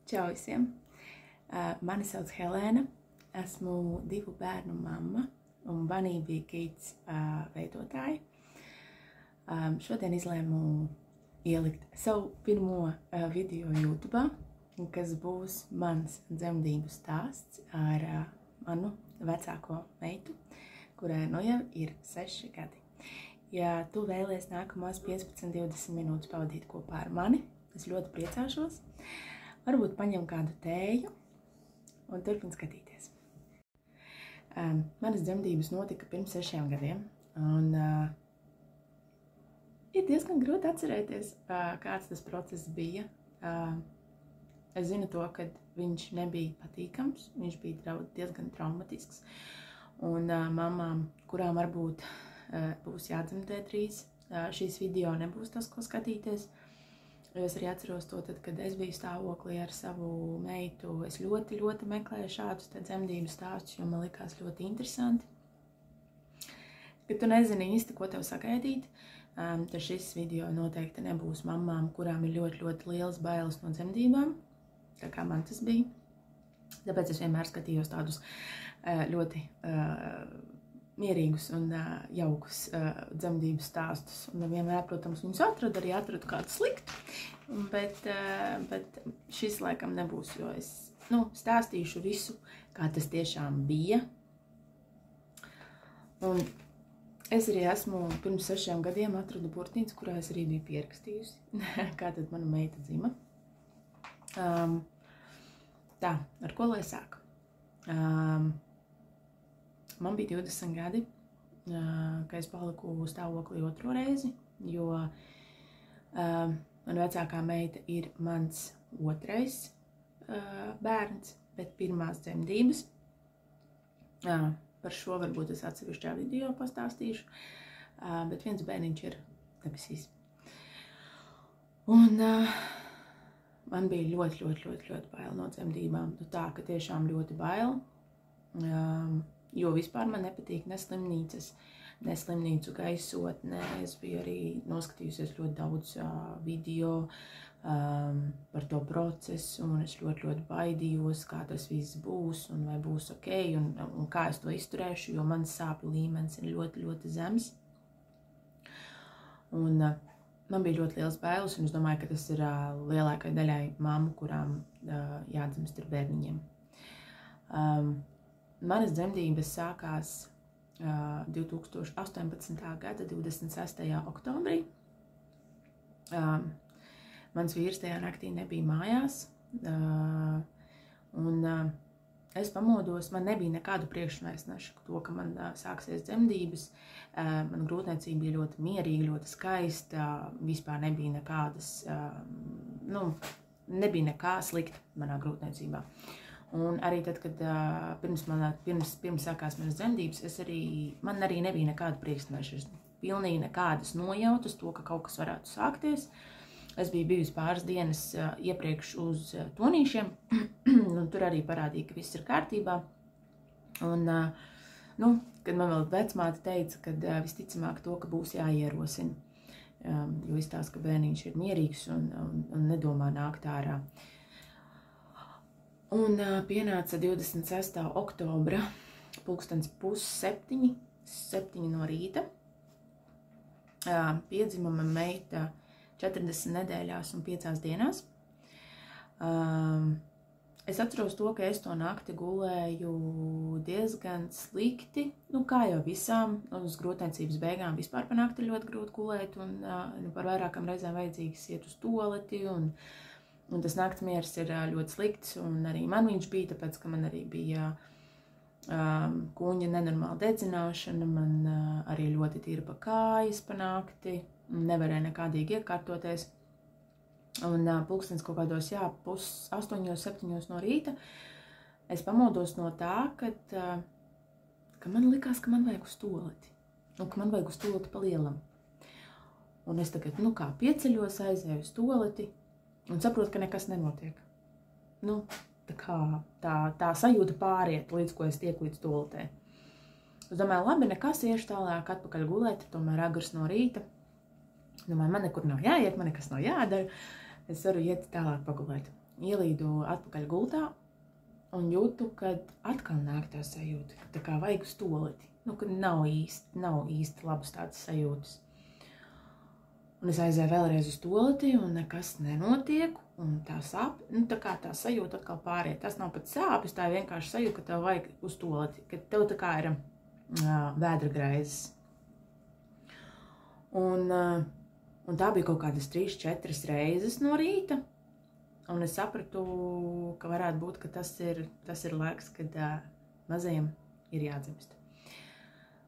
Čau visiem! Mani sauc Helēna, esmu 2 bērnu mamma un Bunny Bee Kids veidotāja. Šodien izlēmu ielikt savu pirmo video YouTube, kas būs mans dzemdību stāsts ar manu vecāko meitu, kurai nu jau ir 6 gadi. Ja tu vēlies nākamās 15-20 minūtes pavadīt kopā ar mani, es ļoti priecāšos. Varbūt paņem kādu tēju un turpin skatīties. Manas dzemdības notika pirms 6 gadiem, un ir diezgan grūti atcerēties, kāds tas process bija. Es zinu to, ka viņš nebija patīkams, viņš bija diezgan traumatisks, un mamām, kurām varbūt būs jādzemdē drīz, šīs video nebūs tas, ko skatīties. Es arī atceros to, kad es biju stāvoklī ar savu meitu. Es ļoti meklēju šādus dzemdību stāstus, jo man likās ļoti interesanti. Kad tu nezini īsti, ko tev sagaidīt, tad šis video noteikti nebūs mamām, kurām ir ļoti lielas bailes no dzemdībām, tā kā man tas bija. Tāpēc es vienmēr skatījos tādus ļoti mierīgus un jaukus dzemdību stāstus. Un vienmēr, protams, viņus atradu kādu sliktu, bet šis laikam nebūs, jo es stāstīšu visu, kā tas tiešām bija. Un es arī esmu pirms 6 gadiem atradu burtnīcu, kurā es arī biju pierakstījusi, kā tad mana meita dzima. Tā, ar ko lai sāku? Man bija 20 gadi, kad es paliku stāvoklī 2. reizi, jo mana vecākā meita ir mans 2. bērns, bet pirmās dzemdības. Par šo varbūt es atsevišķā video pastāstīšu, bet viens bērniņš ir debesīs. Un man bija ļoti bail no dzemdībām. Tā, ka tiešām ļoti bail. Jo vispār man nepatīk ne slimnīcas, ne slimnīcu gaisotne. Es biju arī noskatījusies ļoti daudz video par to procesu, un es ļoti baidījos, kā tas viss būs, un vai būs ok, un kā es to izturēšu, jo mans sāpju līmenis ir ļoti zems. Un man bija ļoti liels bailes, un es domāju, ka tas ir lielākai daļai mammu, kurām jādzimst ar bērniņiem. Manas dzemdības sākās 2018. gada 26. oktobrī. Mans vīrs tajā naktī nebija mājās, un es pamodos, man nebija nekādu priekšnesnešu to, ka man sāksies dzemdības. Mana grūtniecība bija ļoti mierīga, ļoti skaista, vispār nebija nekādas, nebija nekā slikta manā grūtniecībā. Un arī tad, kad pirms sākās manas dzemdības, man arī nebija nekāda priekšneša, pilnīgi nekādas nojautas to, ka kaut kas varētu sākties. Es biju bijusi pāris dienas iepriekš uz tonīšiem, un tur arī parādīja, ka viss ir kārtībā. Un, kad man vēl vecmāte teica, ka visticamāk to, ka būs jāierosina, jo izstāsta, ka bērniņš ir mierīgs un nedomā nākt ārā. Un pienāca 26. oktobra, 6:30, 7 no rīta. Piedzima man meita 40 nedēļās un 5 dienās. Es atceros to, ka es to nakti gulēju diezgan slikti, kā jau visām, uz grūtniecības beigām vispār pa nakti ļoti grūti gulēt, un par vairākām reizēm vajadzīgs iet uz tualeti, un tas naktsmiers ir ļoti slikts, un arī man viņš bija, tāpēc, ka man arī bija kuņa nenormāla dedzināšana, man arī ļoti tirpa kājas pa nakti, nevarēja nekādīgi iekārtoties. Un pulkstens kaut kādos, 8-7 no rīta, es pamodos no tā, ka man likās, ka man vajag uz tualeti, un ka man vajag uz tualeti pa lielam. Un es tagad, pieceļos, aizēju uz tualeti, un saprotu, ka nekas nenotiek. Tā sajūta pāriet, līdz ko es tieku līdz tualetē. Es domāju, labi, nekas, iešu tālāk atpakaļ gulēt, tomēr agrs no rīta. Domāju, man nekur nav jāiet, man nekas nav jādara. Es varu iet tālāk pagulēt. ielīdu atpakaļ gultā un jūtu, kad atkal nāk tā sajūta, ka tā kā vajag uz toleti. Kad nav īsti labas tādas sajūtas. Un es aizēju vēlreiz uz toleti un nekas nenotiek. Un tā sāp, tā kā tā sajūta atkal pāriet. Tas nav pat sāpes, tā ir vienkārši sajūta, ka tev vajag uz toleti. Ka tev tā kā ir vēdragraizes. Un tā bija kaut kādas 3-4 reizes no rīta. Un es sapratu, ka varētu būt, ka tas ir laiks, kad mazajam ir jādzimst.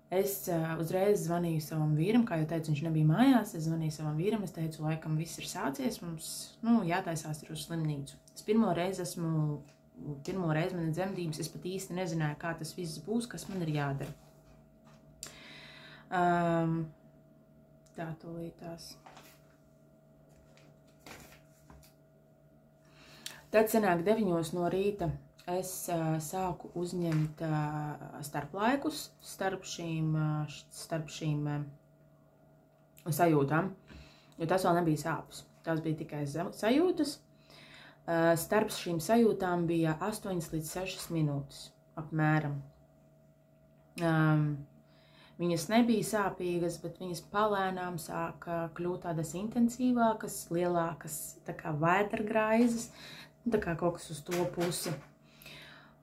Es uzreiz zvanīju savam vīram, kā jau teicu, viņš nebija mājās. Es zvanīju savam vīram, es teicu, laikam viss ir sācies, mums jātaisās ir uz slimnīcu. Es pirmo reizi man ir dzemdības, es pat īsti nezināju, kā tas viss būs, kas man ir jādara. Tā tūlītās. Tad sanāk 9 no rīta. Es sāku uzņemt starplaikus starp šīm sajūtām, jo tas vēl nebija sāpes. Tās bija tikai sajūtas. Starp šīm sajūtām bija 8 līdz 6 minūtes apmēram. Viņas nebija sāpīgas, bet viņas palēnām sāka kļūt tādas intensīvākas, lielākas, tā kā vētrgraizes, tā kā kaut kas uz to pusi.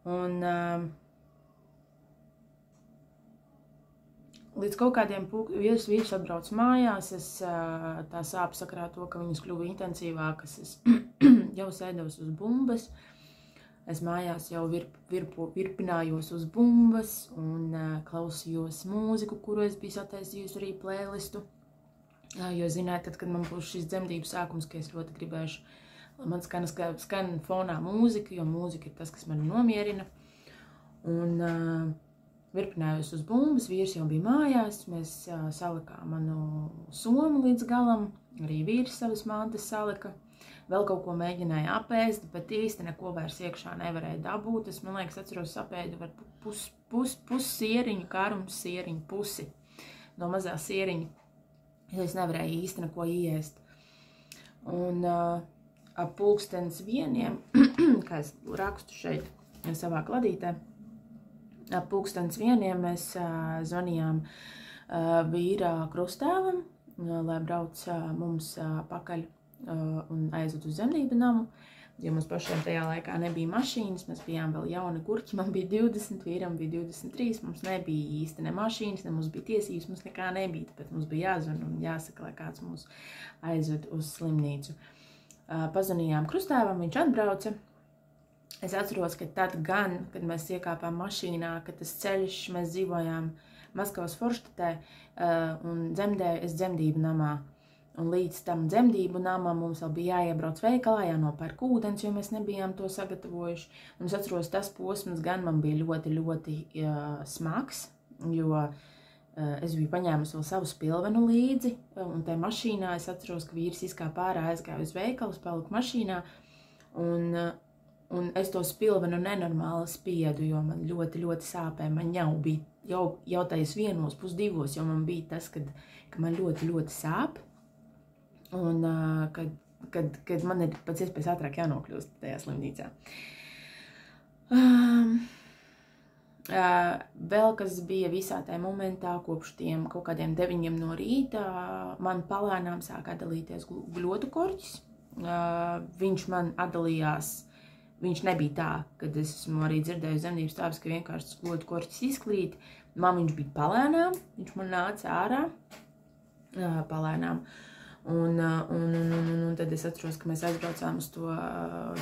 Un līdz kaut kādiem vīrs atbrauc mājās, es tā sāpes sakarā to, ka viņas kļuva intensīvākas, es jau sēdos uz bumbas, es mājās jau virpinājos uz bumbas un klausījos mūziku, kuru es biju sataisījusi arī playlistu, jo ziniet, tad, kad man būs šis dzemdību sākums, ka es ļoti gribēšu, man skan fonā mūzika, jo mūzika ir tas, kas mani nomierina. Un virpinājos uz bumbas, vīrs jau bija mājās, mēs salikām manu somu līdz galam, arī vīrs savas mantas salika. Vēl kaut ko mēģināja apēst, bet īsti neko vairs iekšā nevarēja dabūt. Es, man liekas, atceros sapēdu var pus sieriņu, kārums sieriņu pusi no mazā sieriņa. Es nevarēju īsti neko iēst. Un ap 1:00, kā es rakstu šeit savā kladītē, ap 1:00 mēs zvanījām vīra krustāvam, lai brauc mums pakaļ un aizved uz dzemdību namu, jo mums pašiem tajā laikā nebija mašīnas, mēs bijām vēl jauni gurķi, man bija 20, vīram bija 23, mums nebija īsti ne mašīnas, ne mums bija tiesības, mums nekā nebija, tāpēc mums bija jāzvan un jāsaka, lai kāds mūs aizved uz slimnīcu. Pazvanījām krustāvam, viņš atbrauca. Es atceros, ka tad gan, kad mēs iekāpām mašīnā, ka tas ceļš, mēs dzīvojām Maskavas Forštatē un dzemdēju es dzemdību namā. Un līdz tam dzemdību namam mums vēl bija jāiebrauc veikalā, jānopērk ūdens, jo mēs nebijām to sagatavojuši. Un es atceros, tas posms gan man bija ļoti, ļoti smags, jo es biju paņēmusi vēl savu spilvenu līdzi, un tajā mašīnā es atceros, ka vīrs izkāpa ārā, aizgāja uz veikalu, paliku mašīnā, un es to spilvenu nenormāli spiedu, jo man ļoti, ļoti sāpē. Man jau bija jau tajos 1:30, jo man bija tas, ka man ļoti, ļoti sāp, un kad man ir pēc iespējas ātrāk jānokļūst tajā slimnīcā. Vēl kas bija visā tajā momentā, kopš tiem kaut kādiem 9 no rīta, man palēnām sāk atdalīties gļotu korķis. Viņš man atdalījās, viņš nebija tā, kad es esmu arī dzirdēju dzemdības stāvis, ka vienkārši tas gļotu korķis izklīt. Man viņš bija palēnām, viņš man nāca ārā palēnām. Un tad es atceros, ka mēs aizbraucām uz to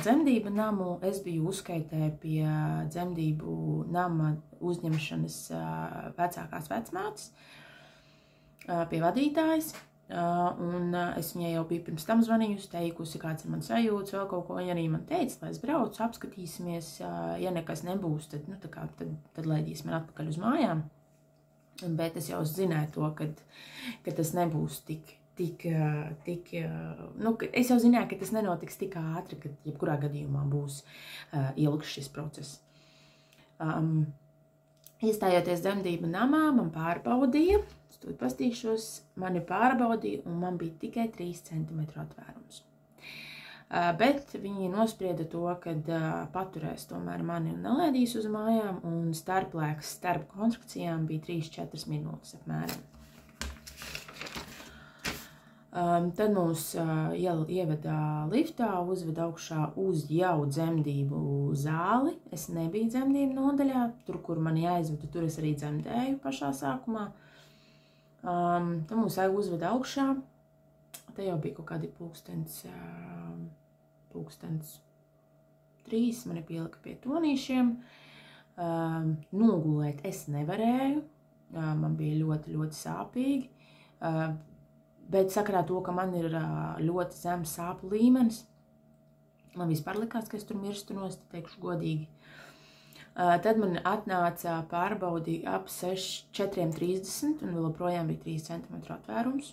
dzemdību namu. Es biju uzskaitē pie dzemdību nama uzņemšanas vecākās vecmātes, pie vadītājas. Un es viņai jau biju pirms tam zvanījusi, teikusi, kāds ir man sajūts, vēl kaut ko. Viņa arī man teica, lai es braucu, apskatīsimies, ja nekas nebūs, tad laidīs man atpakaļ uz mājām. Bet es jau zināju to, ka tas nebūs tik es jau zināju, ka tas nenotiks tik ātri, ka jebkurā gadījumā būs ilgs šis process. Iestājoties dzemdību namā, man pārbaudīja, stūd pastīšos, mani pārbaudīja un man bija tikai 3 centimetru atvērums. Bet viņi nosprieda to, kad paturēs tomēr mani un nelaidīs uz mājām, un starplēks starp kontrakcijām bija 3-4 minūtes apmēram. Tad mūs ieveda liftā, uzveda augšā uz jau dzemdību zāli. Es nebiju dzemdību nodaļā, tur, kur mani aizveda, tur es arī dzemdēju pašā sākumā. Tad mūs uzveda augšā, te jau bija kaut kādi pulkstens 3, mani pielika pie tonīšiem. Nogulēt es nevarēju, man bija ļoti, ļoti sāpīgi. Bet sakarā to, ka man ir ļoti zems sāpu līmenis, man vispār likās, ka es tur mirstu nost, teikšu godīgi. Tad man atnāca pārbaudi ap 4:30 un vēl joprojām bija 3 cm atvērums,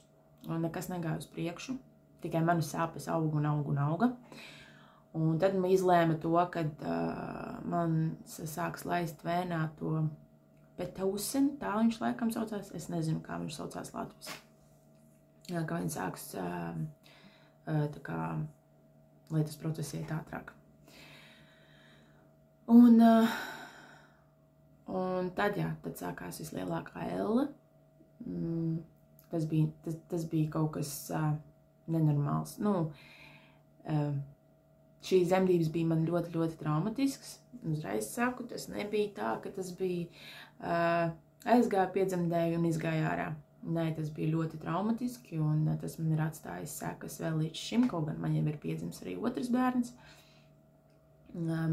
un nekas negāja uz priekšu, tikai manas sāpes auga. Un tad man izlēma to, kad man sāks laist vēnā to Pitocin, tā viņš laikam saucās, es nezinu, kā viņš saucās latviski. Kā viņi sāks, tā kā, lai tas process iet ātrāk. Un tad, tad sākās vislielākā elle. Tas bija kaut kas nenormāls. Šīs dzemdības bija man ļoti, ļoti traumatisks. Uzreiz saku, tas nebija tā, ka tas bija aizgāja, piedzemdēju un izgāja ārā. Nē, tas bija ļoti traumatiski, un tas man ir atstājis sekas vēl līdz šim, kaut gan man jau ir piedzimis arī otrs bērns.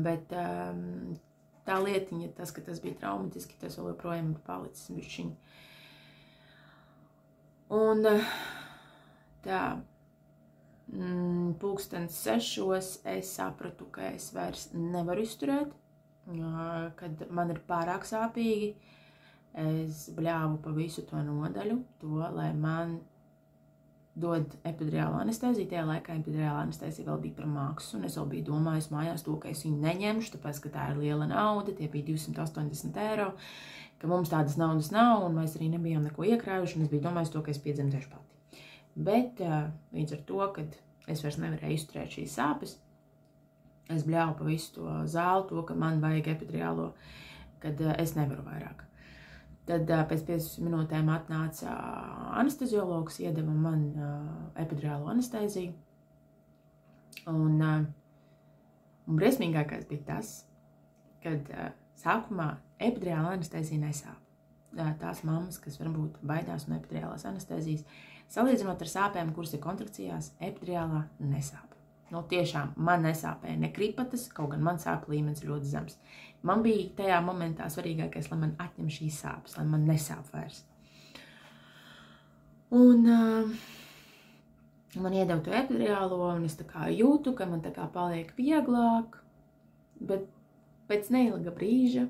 Bet tā lietiņa, tas, ka tas bija traumatiski, tas vēl joprojām ir palicis bišķiņ. Un tā, 6:00 es sapratu, ka es vairs nevaru izturēt, kad man ir pārāk sāpīgi. Es bļāvu pa visu to nodaļu, lai man dod epidurālo anestēziju. Tajā laikā epidurālā anestēzija vēl bija par maksu, un es vēl biju domājis mājās to, ka es viņu neņemšu, tāpēc, ka tā ir liela nauda, tie bija 280 €, ka mums tādas naudas nav, un mēs arī nebijām neko iekrājuši, un es biju domājis to, ka es piedzemdēšu pati. Bet līdz ar to, kad es vairs nevarēju izturēt šīs sāpes, es bļāvu pa visu to zāli, to, ka man vajag epidurālo, kad es nevaru vairāk. Tad pēc 15 minūtēm atnāca anesteziologs, iedeva man epidurālo anestēziju. Un briesmīgākais bija tas, kad sākumā epidurāla anestēzija nesāp. Tās mammas, kas varbūt baidās no epidurālās anestēzijas, salīdzinot ar sāpēm, kuras ir kontrakcijās, epidurālā nesāp. Tiešām man nesāpēja ne kripatas, kaut gan man sāpju līmenis ļoti zems. Man bija tajā momentā svarīgākais, lai man atņem šīs sāpes, lai man nesāp vairs. Un man iedeva to epidurālo, un es tā kā jūtu, ka man tā kā paliek vieglāk, bet pēc neilga brīža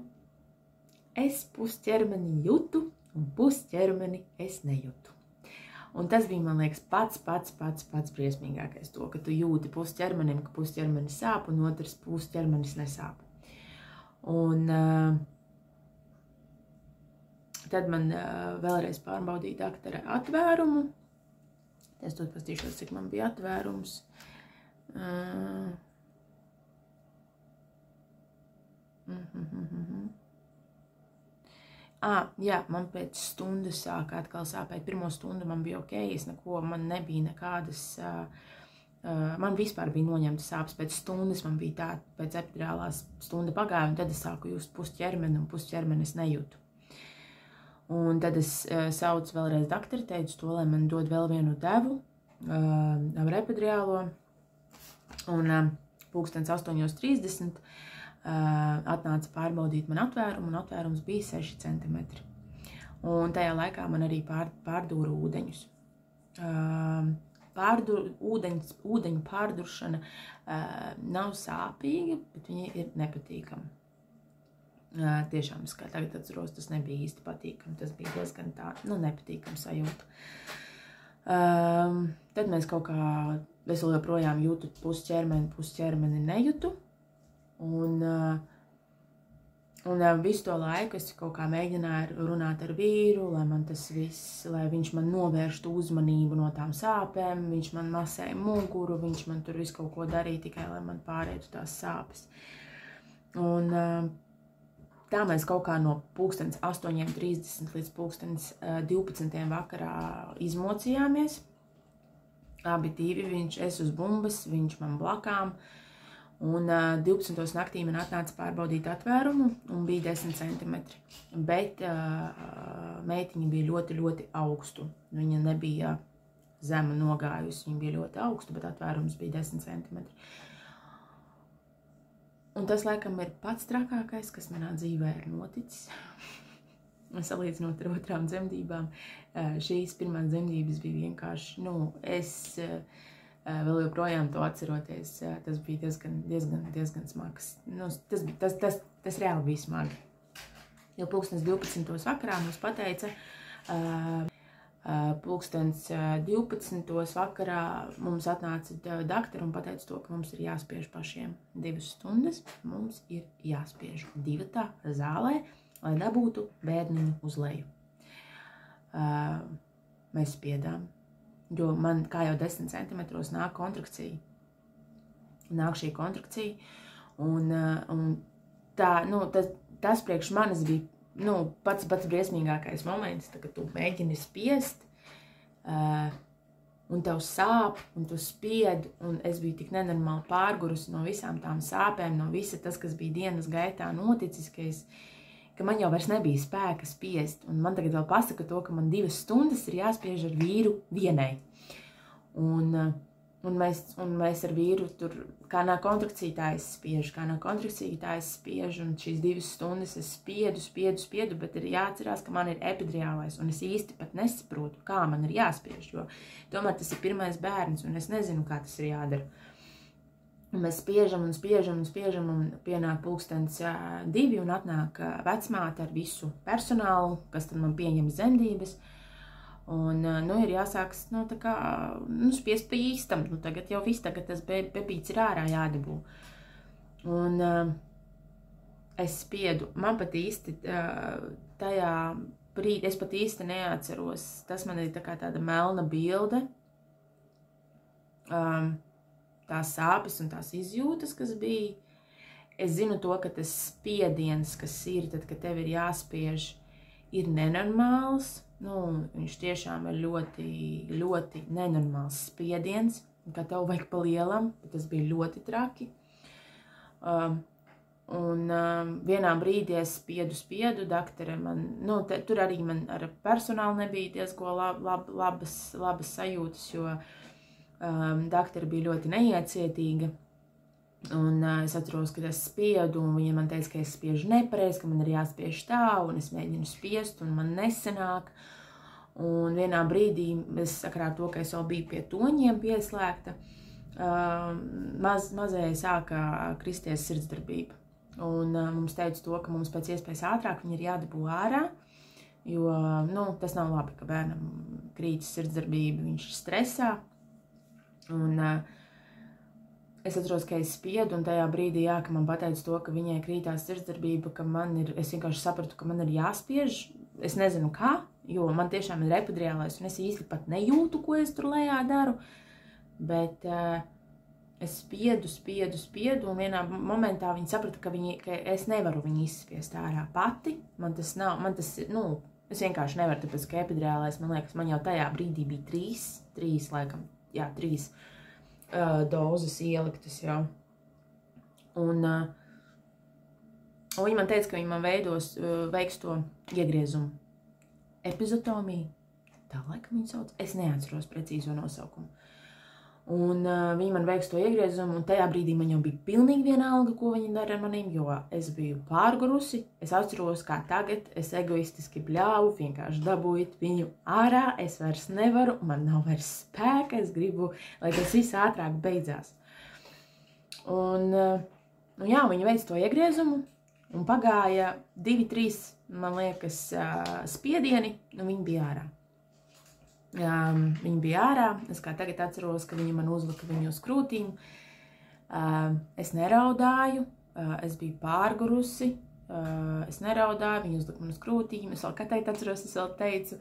es pusķermeni jūtu, un pusķermeni es nejūtu. Un tas bija, man liekas, pats briesmīgākais to, ka tu jūti pusķermenim, ka pusķermenis sāp, un otrs pusķermenis nesāp. Un tad man vēlreiz pārbaudīja doktora atvērumu. Es to pastīšos, cik man bija atvērums. Jā, man pēc stundas sāka atkal sāpēt. Pirmo stundu man bija ok, man nebija nekādas, man vispār bija noņemtas sāpes. Pēc stundas man bija tā, pēc epidurālās stunda pagāja, un tad es sāku just pusķermeni, un pusķermeni es nejūtu. Un tad es saucu vēlreiz doktori, teicu to, lai man dod vēl vienu devu ar epidurālo, un 8:30 atnāca pārbaudīt man atvērumu, un atvērums bija 6 centimetri. Un tajā laikā man arī pārdūra ūdeņus. Ūdeņu pārduršana nav sāpīga, bet viņa ir nepatīkama. Tiešām, kā tagad atceros, tas nebija īsti patīkami, tas bija diezgan tā, nepatīkama sajūta. Tad mēs kaut kā, es vēl joprojām jūtu pusķermeni nejūtu. Un Un visu to laiku es kaut kā mēģināju runāt ar vīru, lai man tas viss, lai viņš man novērstu uzmanību no tām sāpēm, viņš man masēja muguru, viņš man tur visu kaut ko darīja tikai, lai man pārietu tās sāpes. Un tā mēs kaut kā no 8:30 līdz 12:00 vakarā izmocījāmies. Abi divi, es uz bumbas, viņš man blakām. Un 12. naktī man atnāca pārbaudīt atvērumu un bija 10 centimetri. Bet meitiņa bija ļoti, ļoti augstu. Viņa nebija zema nogājusi, viņa bija ļoti augstu, bet atvērums bija 10 centimetri. Un tas, laikam, ir pats trakākais, kas manā dzīvē ir noticis. Salīdzinot ar otrām dzemdībām, šīs pirmās dzemdības bija vienkārši, es vēl joprojām to atceroties, tas bija diezgan smags. Tas reāli bija smagi. Jo 12:00 vakarā mums pateica, 12:00 vakarā mums atnāca daktere un pateica to, ka mums ir jāspiež pašiem 2 stundas. Mums ir jāspiež divatā zālē, lai dabūtu bērniņu uz leju. Mēs spiedām. Jo man, kā jau 10 centimetros, nāk kontrakcija. Nāk šī kontrakcija. Un tas priekš manis bija pats briesmīgākais moments, kad tu mēģini spiest, un tev sāp, un tu spied, un es biju tik nenormāli pārgurusi no visām tām sāpēm, no visa tas, kas bija dienas gaitā noticis, ka man jau vairs nebija spēka spiest, un man tagad vēl pasaka to, ka man 2 stundas ir jāspiež ar vīru vienai. Un mēs ar vīru tur, kā nāk kontrakcija, tā es spiežu, un šīs 2 stundas es spiedu, bet ir jāatcerās, ka man ir epidriālais, un es īsti pat nesaprotu, kā man ir jāspiež, jo tomēr tas ir pirmais bērns, un es nezinu, kā tas ir jādara. Un mēs spiežam, un pienāk 12:00 un atnāk vecmāte ar visu personālu, kas tad man pieņem dzemdības. Un, ir jāsāks, spiest pa īstam. Tagad jau viss, tagad tas bebīts ir ārā jādabū. Un es spiedu. Man pat īsti tajā brīdī, es pat īsti neatceros. Tas man ir tāda melna bilde. Tās sāpes un tās izjūtas, kas bija. Es zinu to, ka tas spiediens, kas ir, tad, kad tev ir jāspiež, ir nenormāls. Viņš tiešām ir ļoti, ļoti nenormāls spiediens, ka tev vajag pa lielam, bet tas bija ļoti traki. Vienā brīdī es spiedu, daktere man, tur arī man ar personālu nebija diezgan labas sajūtas, jo daktere bija ļoti neiecietīga. Un es atceros, ka es spiedu, un viņa man teica, ka es spiežu nepareizi, ka man ir jāspiež tā, un es mēģinu spiest, un man nesanāk. Un vienā brīdī, es sakarā to, ka es vēl biju pie toņiem pieslēgta, mazajai sāka kristies sirdsdarbība. Un mums teica to, ka mums pēc iespējas ātrāk viņa ir jādabū ārā, jo, tas nav labi, ka bērnam krītas sirdsdarbība, viņš ir stresā. Un es atceros, ka es spiedu, un tajā brīdī, ka man pateica to, ka viņai krītās sirdsdarbība, ka es vienkārši sapratu, ka man ir jāspiež. Es nezinu kā, jo man tiešām ir epidriālais, un es īsti pat nejūtu, ko es tur lejā daru. Bet es spiedu, un vienā momentā viņi saprata, ka es nevaru viņu izspiest ārā pati. Es vienkārši nevaru, tāpēc, ka epidriālais, man liekas, man jau tajā brīdī bija 3 laikam. Jā, 3 dozes ieliktas, jā. Un viņi man teica, ka viņi man veiks to iegriezumu. Epizotomiju, tā laikam viņi sauc, es neatceros precīzo nosaukumu. Un viņi man veiks to iegriezumu, un tajā brīdī man jau bija pilnīgi vienalga, ko viņi dara ar manīm, jo es biju pārgurusi. Es atceros, kā tagad es egoistiski bļāvu, vienkārši dabūjiet viņu ārā, es vairs nevaru, man nav vairs spēka, es gribu, lai tas viss ātrāk beidzās. Un viņi veic to iegriezumu, un pagāja 2-3, man liekas, spiedieni, un viņi bija ārā. Viņi bija ārā, es kā tagad atceros, ka viņi man uzlika viņu uz krūtīm. Es neraudāju, es biju pārgurusi, es neraudāju, viņa uzlika man uz krūtīm, es vēl katēt atceros, es vēl teicu,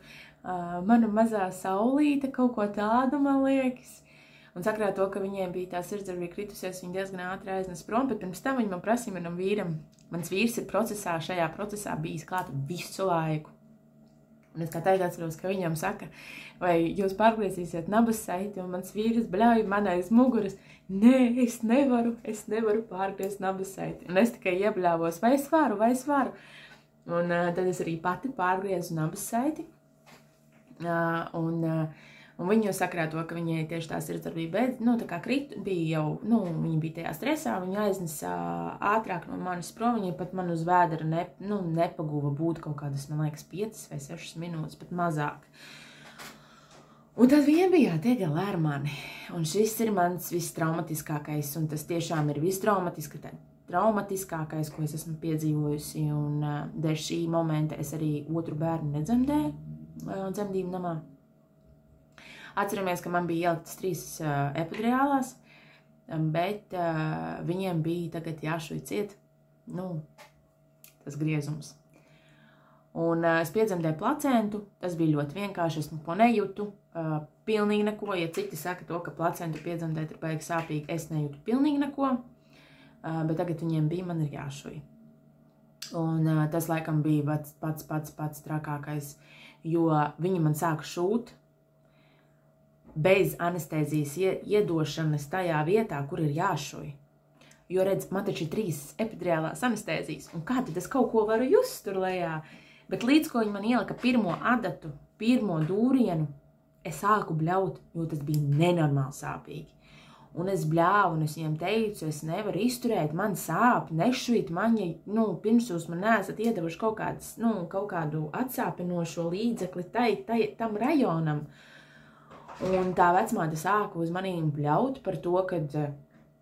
mana mazā saulīte, kaut ko tādu, man liekas. Un sakrā to, ka viņiem bija tā sirdsdarbība kritusies, viņa diezgan ātri aiznes prom, bet pirms tam viņa man prasīja manam vīram. Mans vīrs ir šajā procesā bijis klāt visu laiku. Un es kā teikt atceros, ka viņam saka, vai jūs pārgriezīsiet nabas saiti, un mans vīrs bļauj man aiz muguras. Nē, es nevaru pārgriezt nabas saiti. Un es tikai iebļāvos, vai es varu. Un tad es arī pati pārgriezu nabas saiti. Un viņa sakrā to, ka viņai tieši tā sirdsdarbība tā kā bija jau, viņa bija tajā stresā, viņa aiznesa ātrāk no manis prom, viņa pat man uz vēdera nepaguva būt kaut kādas, man liekas, 5 vai 6 minūtes, pat mazāk. Un tad viņa bija jātiek galā ar mani. Un šis ir mans vistraumatiskākais, un tas tiešām ir traumatiskākais, ko es esmu piedzīvojusi, un dēļ šī momenta es arī otru bērnu nedzemdēju dzemdību namā. Atceramies, ka man bija ieliktas 3 epidurālās, bet viņiem bija tagad jāšuj ciet, tas griezums. Un es piedzemdēju placentu, tas bija ļoti vienkārši, es neko nejūtu, pilnīgi neko. Ja citi saka to, ka placentu piedzemdēt ir baigi sāpīgi, es nejūtu pilnīgi neko, bet tagad viņiem bija, man ir jāšuj. Un tas laikam bija pats trakākais, jo viņi man sāka šūt, bez anestēzijas iedošanas tajā vietā, kur ir jāšuj. Jo, redz, man taču ir 3 epidurālās anestēzijas, un kā tad es kaut ko varu just tur lejā? Bet līdz ko viņi man ielika pirmo adatu, pirmo dūrienu, es sāku bļaut, jo tas bija nenormāli sāpīgi. Un es bļāvu, un es viņiem teicu, es nevaru izturēt, man sāp, nešvīt man, ja, pirms jūs man neesat iedevuši kaut kādu atsāpinošo līdzekli tam rajonam. Un tā vecmāte sāka uz manīm bļaut par to, ka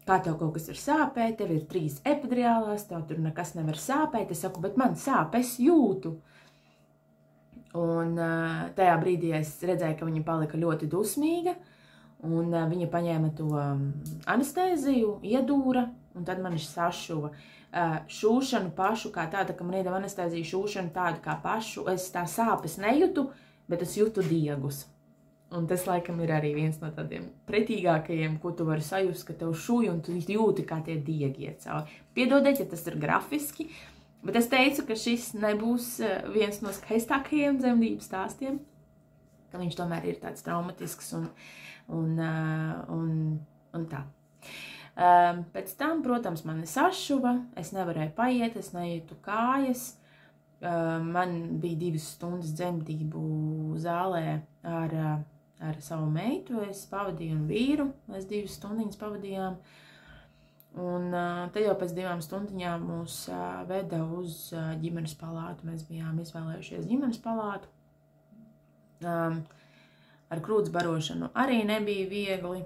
kā tev kaut kas ir sāpēt, tev ir 3 epidurālās, tev tur nekas nevar sāpēt. Es saku, bet man sāp, es jūtu. Un tajā brīdī es redzēju, ka viņa palika ļoti dusmīga, un viņa paņēma to anestēziju, iedūra, un tad man sašuva. Šūšanu pašu kā tāda, ka man iedeva anestēziju šūšanu tādu kā pašu, es tā sāpes nejūtu, bet es jūtu diegus. Un tas, laikam, ir arī viens no tādiem pretīgākajiem, ko tu vari sajust, ka tev šuj un tu jūti, kā tie diegi iet cauri. Piedodiet, ja tas ir grafiski, bet es teicu, ka šis nebūs viens no skaistākajiem dzemdību stāstiem, ka viņš tomēr ir tāds traumatisks un tā. Pēc tam, protams, mani sašuva, es nevarēju paiet, es nejūtu kājas. Man bija 2 stundas dzemdību zālē ar savu meitu, es pavadīju un vīru, mēs 2 stundiņas pavadījām, un te jau pēc 2 stundiņām mūs veda uz ģimenes palātu, mēs bijām izvēlējušies ģimenes palātu. Ar krūts barošanu arī nebija viegli,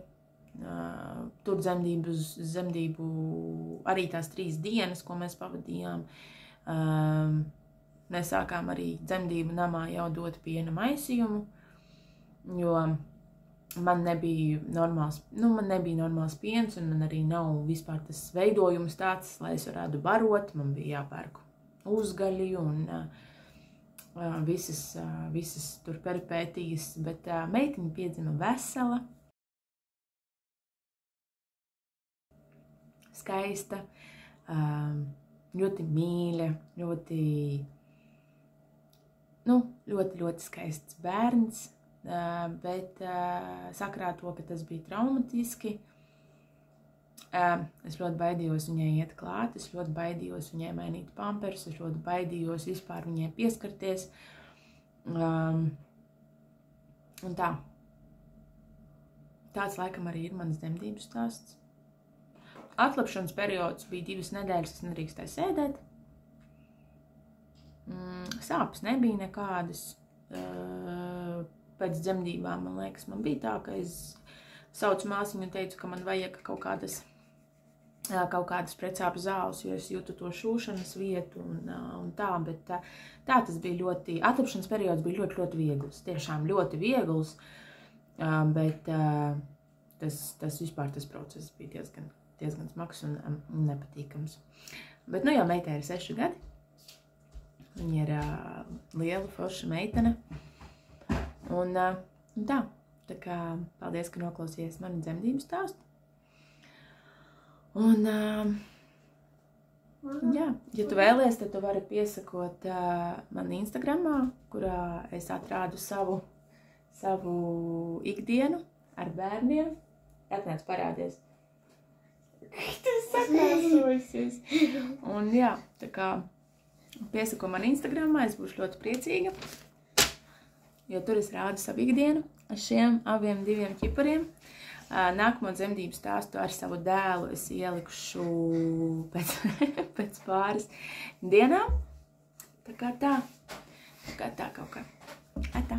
tur dzemdību arī tās 3 dienas, ko mēs pavadījām, mēs sākām arī dzemdību namā jau dot piena maisījumu, jo man nebija normāls piens, un man arī nav vispār tas veidojums tāds, lai es varētu barot. Man bija jāpērk uzgaļi un visas tur peripētijas, bet meitiņa piedzima vesela, skaista, ļoti mīļa, ļoti skaists bērns, bet sakrā to, ka tas bija traumatiski. Es ļoti baidījos viņai iet klāt, es ļoti baidījos viņai mainīt pamperus, es ļoti baidījos vispār viņai pieskarties. Un tā. Tāds laikam arī ir mans dzemdību stāsts. Atlapšanas periods bija 2 nedēļas, es nedrīkstēju sēdēt. Sāpes nebija nekādas. Pēc dzemdībām, man liekas, man bija tā, ka es saucu māsiņu un teicu, ka man vajag kaut kādas pretsāpju zāles, jo es jūtu to šūšanas vietu un tā, bet tā tas bija atlapšanas periods bija ļoti viegls, tiešām ļoti viegls, bet tas vispār tas process bija diezgan smags un nepatīkams. Bet jau meitai ir 6 gadi, Viņa ir liela, forša meitene. Un tā kā paldies, ka noklausījies mani dzemdību stāstu. Un, jā, ja tu vēlies, tad tu vari piesakot man Instagramā, kurā es atrādu savu ikdienu ar bērniem. Atnāc parādies. Tu sakrāsojasies. Un jā, tā kā piesako man Instagramā, es būšu ļoti priecīga, jo tur es rādu savu ikdienu ar šiem abiem diviem ķipariem. Nākamo dzemdību stāstu ar savu dēlu es ielikšu pēc pāris dienām. Tā kā tā kaut kā. Atā.